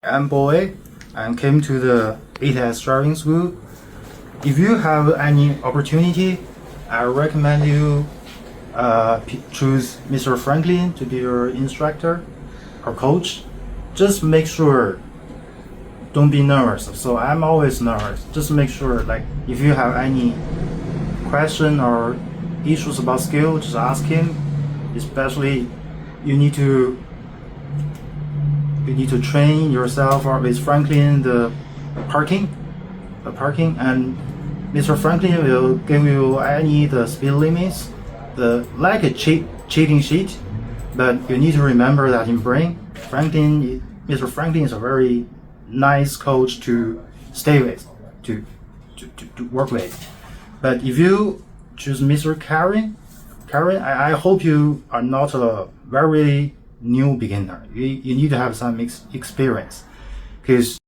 I'm Boy and came to the ATX Driving School. If you have any opportunity, I recommend you choose Mr. Franklin to be your instructor or coach. Just make sure, don't be nervous. So I'm always nervous. Just make sure, like, if you have any question or issues about skill, just ask him. Especially, you need to train yourself or with Franklin the parking, and Mr. Franklin will give you any the speed limits, like a cheating sheet, but you need to remember that in brain, Mr. Franklin is a very nice coach to stay with, to work with. But if you choose Mr. Karen, I hope you are not a very new beginner. You need to have some experience, because